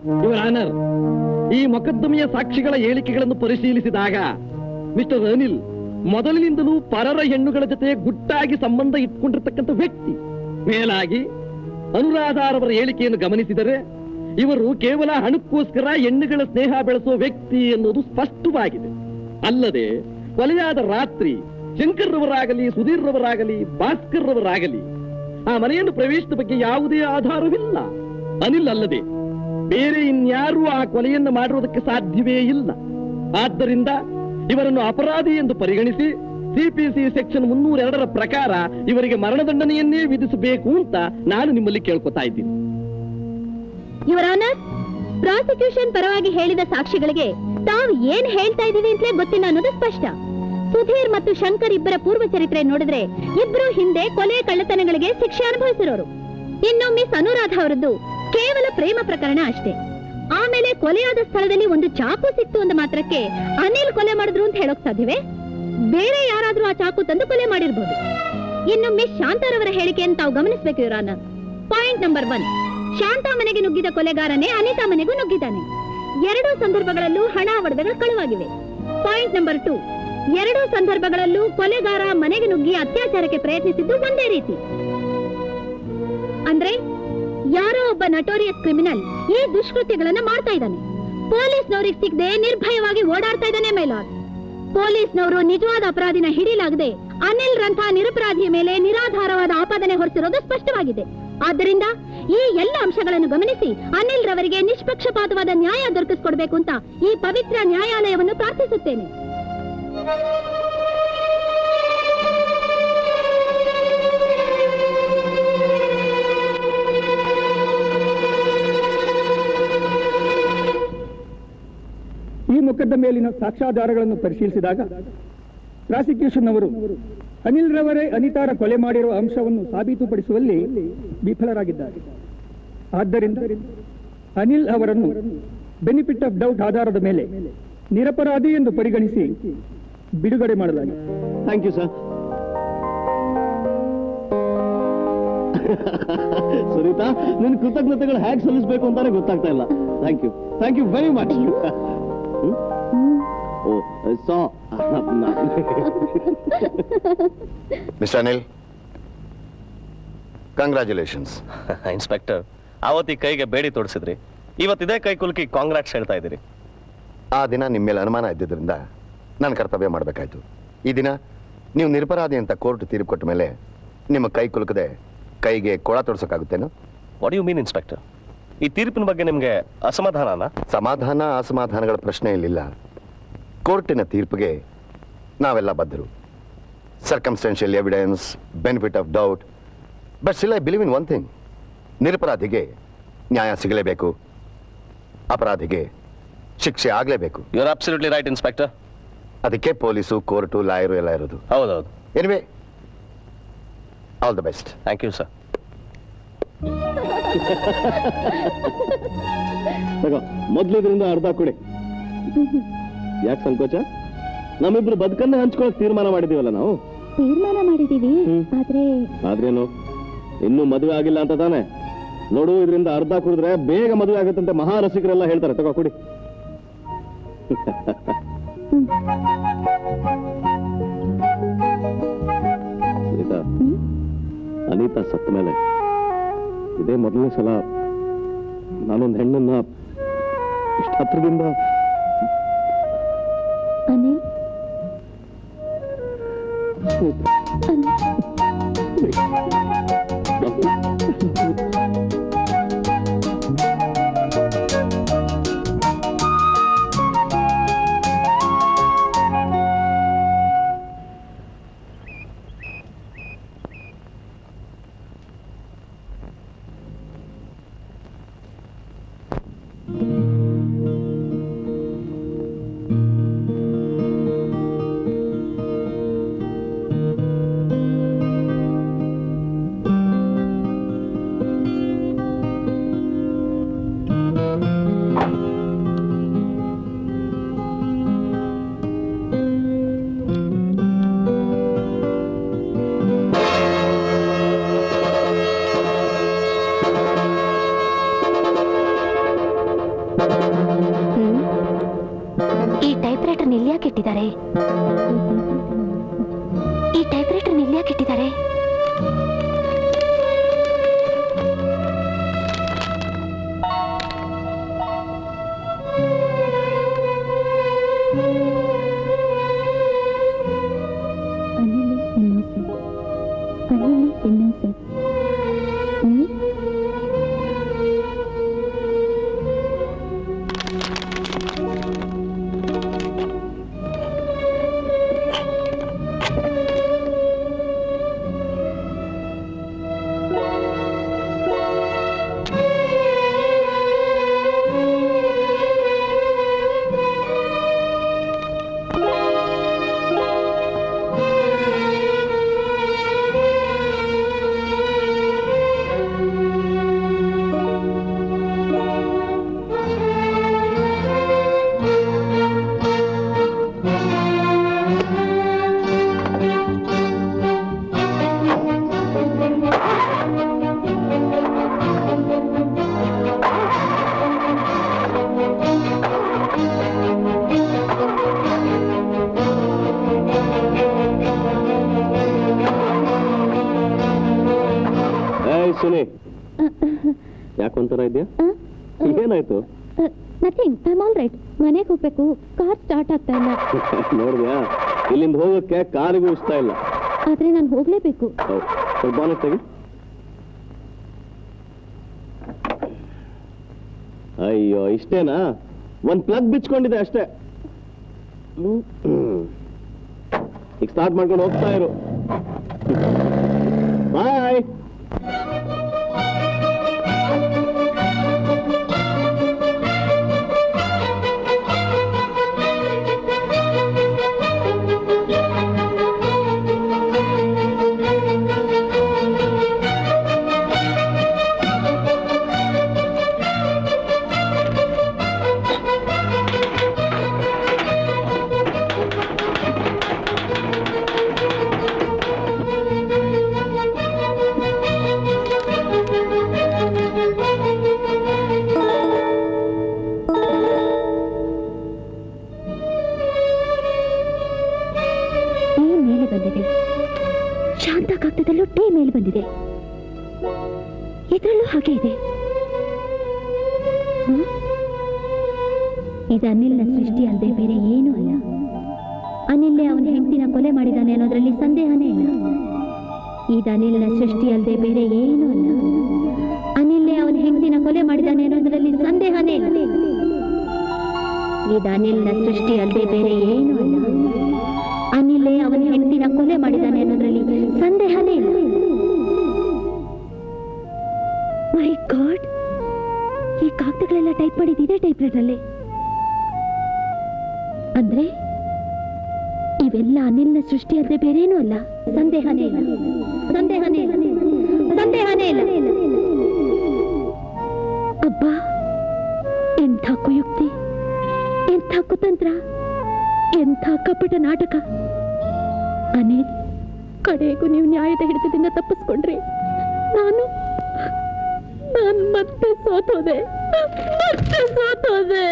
Your honour, ಈ ಮೊಕದ್ದಮೆಯ ಸಾಕ್ಷಿಗಳ ಹೇಳಿಕೆಗಳನ್ನು ಪರಿಶೀಲಿಸಿದಾಗ ಮಿಸ್ಟರ್ ಅನಿಲ್ ಮೊದಲಿನಿಂದಲೂ ಪರರ ಹೆಣ್ಣುಗಳ ಜೊತೆ ಗುಟ್ಟಾಗಿ ಸಂಬಂಧ ಇಟ್ಕೊಂಡಿರ್ತಕ್ಕಂಥ ವ್ಯಕ್ತಿ. ಮೇಲಾಗಿ ಅನುರಾಧಾರವರ ಹೇಳಿಕೆಯನ್ನು ಗಮನಿಸಿದರೆ ಇವರು ಕೇವಲ ಹಣಕ್ಕೋಸ್ಕರ ಹೆಣ್ಣುಗಳ ಸ್ನೇಹ ಬೆಳೆಸುವ ವ್ಯಕ್ತಿ ಎನ್ನುವುದು ಸ್ಪಷ್ಟವಾಗಿದೆ. ಅಲ್ಲದೆ ಕೊಲೆಯಾದ ರಾತ್ರಿ ಶಂಕರ್ ರವರಾಗಲಿ, ಸುಧೀರ್ ರವರಾಗಲಿ, ಭಾಸ್ಕರ್ ರವರಾಗಲಿ ಆ ಮನೆಯನ್ನು ಪ್ರವೇಶದ ಬಗ್ಗೆ ಯಾವುದೇ ಆಧಾರವಿಲ್ಲ. ಅನಿಲ್ ಅಲ್ಲದೆ ಬೇರೆ ಇನ್ಯಾರೂ ಆ ಕೊಲೆಯನ್ನು ಮಾಡಿರುವುದಕ್ಕೆ ಸಾಧ್ಯವೇ ಇಲ್ಲ. ಆದ್ದರಿಂದ ಇವರನ್ನು ಅಪರಾಧಿ ಎಂದು ಪರಿಗಣಿಸಿ ಸಿಪಿಸಿ ಸೆಕ್ಷನ್ 302ರ ಪ್ರಕಾರ ಇವರಿಗೆ ಮರಣದಂಡನೆಯನ್ನೇ ವಿಧಿಸಬೇಕು ಅಂತ ನಾನು ನಿಮ್ಮಲ್ಲಿ ಕೇಳ್ಕೊತಾ ಇದ್ದೀನಿ. ಯುವರ್ ಆನರ್, ಪ್ರಾಸಿಕ್ಯೂಷನ್ ಪರವಾಗಿ ಹೇಳಿದ ಸಾಕ್ಷಿಗಳಿಗೆ ತಾವು ಏನ್ ಹೇಳ್ತಾ ಇದೀವಿ ಅಂತಲೇ ಗೊತ್ತಿಲ್ಲ ಅನ್ನೋದು ಸ್ಪಷ್ಟ. ಸುಧೀರ್ ಮತ್ತು ಶಂಕರ್ ಇಬ್ಬರ ಪೂರ್ವ ಚರಿತ್ರೆ ನೋಡಿದ್ರೆ ಇಬ್ರು ಹಿಂದೆ ಕೊಲೆ ಕಳ್ಳತನಗಳಿಗೆ ಶಿಕ್ಷೆ ಅನುಭವಿಸಿರೋರು. ಇನ್ನು ಮಿಸ್ ಅನುರಾಧ ಅವರದ್ದು ಕೇವಲ ಪ್ರೇಮ ಪ್ರಕರಣ ಅಷ್ಟೇ. ಆಮೇಲೆ ಕೊಲೆಯಾದ ಸ್ಥಳದಲ್ಲಿ ಒಂದು ಚಾಕು ಸಿಕ್ತು ಅಂದ ಮಾತ್ರಕ್ಕೆ ಅನಿಲ್ ಕೊಲೆ ಮಾಡಿದ್ರು ಅಂತ ಹೇಳೋಕ್ ಸಾಧ್ಯವೇ? ಬೇರೆ ಯಾರಾದ್ರೂ ಆ ಚಾಕು ತಂದು ಕೊಲೆ ಮಾಡಿರ್ಬೋದು. ಇನ್ನು ಮಿಸ್ ಶಾಂತಾರವರ ಹೇಳಿಕೆಯನ್ನು ತಾವು ಗಮನಿಸಬೇಕು your honour. Point number 1, Shanta ಮನೆಗೆ ನುಗ್ಗಿದ ಕೊಲೆಗಾರನೇ ಅನಿತಾ ಮನೆಗೂ ನುಗ್ಗಿದ್ದಾನೆ. ಎರಡೂ ಸಂದರ್ಭಗಳಲ್ಲೂ ಹಣ ಒಡವೆಗಳು ಕಳುವಾಗಿವೆ. ಪಾಯಿಂಟ್ ನಂಬರ್ 2, ಎರಡೂ ಸಂದರ್ಭಗಳಲ್ಲೂ ಕೊಲೆಗಾರ ಮನೆಗೆ ನುಗ್ಗಿ ಅತ್ಯಾಚಾರಕ್ಕೆ ಪ್ರಯತ್ನಿಸಿದ್ದು ಒಂದೇ ರೀತಿ. ಅಂದ್ರೆ ಯಾರೋ ಒಬ್ಬ ನಟೋರಿಯಸ್ ಕ್ರಿಮಿನಲ್ ಈ ದುಷ್ಕೃತ್ಯಗಳನ್ನ ಮಾಡ್ತಾ ಇದ್ದಾನೆ. ಪೊಲೀಸ್ನವ್ರಿಗೆ ಸಿಗದೆ ನಿರ್ಭಯವಾಗಿ ಓಡಾಡ್ತಾ ಇದ್ದಾನೆ ಮೇಲಾರ್. ಪೊಲೀಸ್ನವರು ನಿಜವಾದ ಅಪರಾಧಿನ ಹಿಡಿಲಾಗದೆ ಅನಿಲ್ ರಂಥ ನಿರಪರಾಧಿಯ ಮೇಲೆ ನಿರಾಧಾರವಾದ ಆಪಾದನೆ ಹೊರಿಸಿರೋದು ಸ್ಪಷ್ಟವಾಗಿದೆ. ಆದ್ದರಿಂದ ಈ ಎಲ್ಲ ಅಂಶಗಳನ್ನು ಗಮನಿಸಿ ಅನಿಲ್ ರವರಿಗೆ ನಿಷ್ಪಕ್ಷಪಾತವಾದ ನ್ಯಾಯ ದೊರಕಿಸಿಕೊಡ್ಬೇಕು ಅಂತ ಈ ಪವಿತ್ರ ನ್ಯಾಯಾಲಯವನ್ನು ಪ್ರಾರ್ಥಿಸುತ್ತೇನೆ. ಈ ಮೊಕದ್ದಮೆಯಲ್ಲಿನ ಸಾಕ್ಷ್ಯಾಧಾರಗಳನ್ನು ಪರಿಶೀಲಿಸಿದಾಗ ಪ್ರಾಸಿಕ್ಯೂಷನ್ ಅವರು ಅನಿಲ್ ರವರೇ ಅನಿತಾರ ಕೊಲೆ ಮಾಡಿರುವ ಅಂಶವನ್ನು ಸಾಬೀತುಪಡಿಸುವಲ್ಲಿ ವಿಫಲರಾಗಿದ್ದಾರೆ. ಆದ್ದರಿಂದ ಅನಿಲ್ ಅವರನ್ನು ಬೆನಿಫಿಟ್ ಆಫ್ ಡೌಟ್ ಆಧಾರದ ಮೇಲೆ ನಿರಪರಾಧಿ ಎಂದು ಪರಿಗಣಿಸಿ ಬಿಡುಗಡೆ ಮಾಡಲಾಗಿದೆ. Thank you sir. ಸುನೀತಾ, ನಿನ್ನ ಕೃತಜ್ಞತೆಗಳು ಹೇಗೆ ಸಲ್ಲಿಸಬೇಕು ಅಂತಾನೆ ಗೊತ್ತಾಗ್ತಾ ಇಲ್ಲ. Thank you very much. Mister Anil, congratulations. Inspector, ಆವತ್ತಿ ಕೈಗೆ ಬೇಡಿ ತೋರಿಸಿದ್ರಿ, ಇವತ್ತಿದೇ ಕೈ ಕುಲುಕಿ ಕಾಂಗ್ರಾಟ್ಸ್ ಹೇಳ್ತಾ ಇದ್ದೀರಿ. ಆ ದಿನ ನಿಮ್ಮ ಮೇಲೆ ಅನುಮಾನ ಇದ್ದಿದ್ದರಿಂದ ನಾನು ಕರ್ತವ್ಯ ಮಾಡಬೇಕಾಯ್ತು. ಈ ದಿನ ನೀವು ನಿರಪರಾಧಿ ಅಂತ ಕೋರ್ಟ್ ತೀರ್ಪು ಕೊಟ್ಟ ಮೇಲೆ ನಿಮ್ಮ ಕೈ ಕುಲುಕದೆ ಕೈಗೆ ಕೊಳ ತೋರಿಸೋಕ್ಕಾಗುತ್ತೇನೋ? What you mean inspector? ಈ ತೀರ್ಪಿನ ಬಗ್ಗೆ ನಿಮಗೆ ಅಸಮಾಧಾನ? ಸಮಾಧಾನ ಅಸಮಾಧಾನಗಳ ಪ್ರಶ್ನೆ ಇಲ್ಲಿಲ್ಲ. ಕೋರ್ಟಿನ ತೀರ್ಪಿಗೆ ನಾವೆಲ್ಲ ಬದ್ಧರು. Circumstantial evidence, benefit of doubt. But still I believe in one thing, ನಿರಪರಾಧಿಗೆ ನ್ಯಾಯ ಸಿಗಲೇಬೇಕು, ಅಪರಾಧಿಗೆ ಶಿಕ್ಷೆ ಆಗಲೇಬೇಕು. You are absolutely right inspector. ಅದಕ್ಕೆ ಪೊಲೀಸು, ಕೋರ್ಟು, ಲಾಯರು ಎಲ್ಲ ಇರೋದು. ಹೌದೌದು. Anyway, all the best. Thank you sir. ಮೊದ್ಲಿದ್ರಿಂದ ಅರ್ಧ ಕೊಡಿ. ಯಾಕೆ ಸಂಕೋಚ? ನಮ್ಮಿಬ್ರು ಬದುಕನ್ನ ಹಂಚ್ಕೊಳಕ್ ತೀರ್ಮಾನ ಮಾಡಿದೀವಲ್ಲ ನಾವು. ತೀರ್ಮಾನ ಮಾಡಿದೀವಿ, ಆದ್ರೇನು ಇನ್ನೂ ಮದುವೆ ಆಗಿಲ್ಲ ಅಂತ ತಾನೆ? ನೋಡು, ಇದರಿಂದ ಅರ್ಧ ಕುಡಿದ್ರೆ ಬೇಗ ಮದುವೆ ಆಗುತ್ತಂತೆ ಮಹಾರಸಿಕರೆಲ್ಲ ಹೇಳ್ತಾರೆ. ತಗೋ ಕುಡಿ. ಅನಿತಾ ಸತ್ತ ಮೇಲೆ ಇದೇ ಮೊದಲನೇ ಸಲ ನಾನೊಂದು ಹೆಣ್ಣನ್ನ ಇಷ್ಟ ಹತ್ರದಿಂದ. ಅನಿಲ್, ಈ ಟೈಪ್ ರೈಟರ್ ಇಲ್ಲಿ ಯಾಕೆ ಇಟ್ಟಿದ್ದಾರೆ? ಈ ಟೈಪ್ ರೈಟರ್ ಇಲ್ಲಿ ಯಾಕೆ ಇಟ್ಟಿದ್ದಾರೆ? ಸುನಿ, ಯಾಕೊಂತರ ಇದೆಯಾ? ಏನಾಯ್ತು? Nothing, I am all right. ಮನೆಗೆ ಹೋಗ್ಬೇಕು, ಕಾರ್ ಸ್ಟಾರ್ಟ್ ಆಗ್ತಾ ಇಲ್ಲ. ನೋಡಿದ್ಯಾ, ಇಲ್ಲಿಂದ ಹೋಗಕ್ಕೆ ಕಾರಿಗೂ ಇಷ್ಟ ಇಲ್ಲ. ಆದ್ರೆ ನಾನು ಹೋಗ್ಲೇಬೇಕು. ಸ್ವಲ್ಪ ಬಾನೆಟ್ ತೆಗಿ. ಅಯ್ಯೋ, ಇಷ್ಟೇನಾ? ಒಂದ್ ಪ್ಲಗ್ ಬಿಚ್ಕೊಂಡಿದೆ ಅಷ್ಟೇ. ಈಗ ಸ್ಟಾರ್ಟ್ ಮಾಡ್ಕೊಂಡು ಹೋಗ್ತಾ ಇರು. ಬಾಯ್. ಶಾಂತಕಾಗ್ತದಲ್ಲೂ ಟೇ ಮೇಲೆ ಬಂದಿದೆ, ಇದರಲ್ಲೂ ಹಾಗೆ ಇದೆ. ಇದು ಅನಿಲ್ನ ಸೃಷ್ಟಿ ಅಲ್ಲದೆ ಬೇರೆ ಏನೂ ಅಲ್ಲ. ಅನಿಲ್ಲೇ ಅವನ ಹೆಂಡತಿನ ಕೊಲೆ ಮಾಡಿದಾನೆ ಅನ್ನೋದ್ರಲ್ಲಿ ಸಂದೇಹನೇ ಇಲ್ಲ. ಇದು ಅನಿಲ್ನ ಸೃಷ್ಟಿ ಅಲ್ಲದೆ ಬೇರೆ ಏನೂ ಅಲ್ಲ. ಅನಿಲ್ಲೇ ಅವನ ಹೆಂಡತಿನ ಕೊಲೆ ಮಾಡಿದಾನೆ ಅನ್ನೋದ್ರಲ್ಲಿ ಸಂದೇಹನೇ ಇಲ್ಲ. ಇದು ಅನಿಲ್ನ ಸೃಷ್ಟಿ ಅಲ್ಲದೆ ಬೇರೆ ಏನೂ ಅಲ್ಲ. ಅನಿಲೇ ಅವನ ಹೆಂಡತಿನ ಕೊಲೆ ಮಾಡಿದಾನೆ ಅನ್ನೋದ್ರಲ್ಲಿ ಸಂದೇಹನೇ ಇಲ್ಲ. ಮೈ ಗಾಡ್, ಈ ಕಾಗದಗಳೆಲ್ಲ ಟೈಪ್ ಮಾಡಿದ್ದಿದೆ ಟೈಪ್ ರೈಟರ್ ಅಲ್ಲಿ. ಅಂದ್ರೆ ಇವೆಲ್ಲ ಅನಿಲ್ನ ಸೃಷ್ಟಿ ಅಲ್ಲದೆ ಬೇರೇನೂ ಅಲ್ಲ. ಸಂದೇಹನೇ ಇಲ್ಲ, ಸಂದೇಹನೇ ಇಲ್ಲ, ಸಂದೇಹನೇ ಇಲ್ಲ. ಅಬ್ಬಾ, ಎಂಥ ಕುಯುಕ್ತಿ, ಎಂಥ ಕುತಂತ್ರ, ಎಂಥ ಕಪಟ ನಾಟಕ. ಅನಿಲ್, ಕಡೆಗೂ ನೀವು ನ್ಯಾಯದ ಹಿಡಿತದಿಂದ ತಪ್ಪಿಸ್ಕೊಂಡ್ರಿ. ನಾನು ಮತ್ತೆ ಸೋತೋದೆ, ಮತ್ತೆ ಸೋತೋದೆ.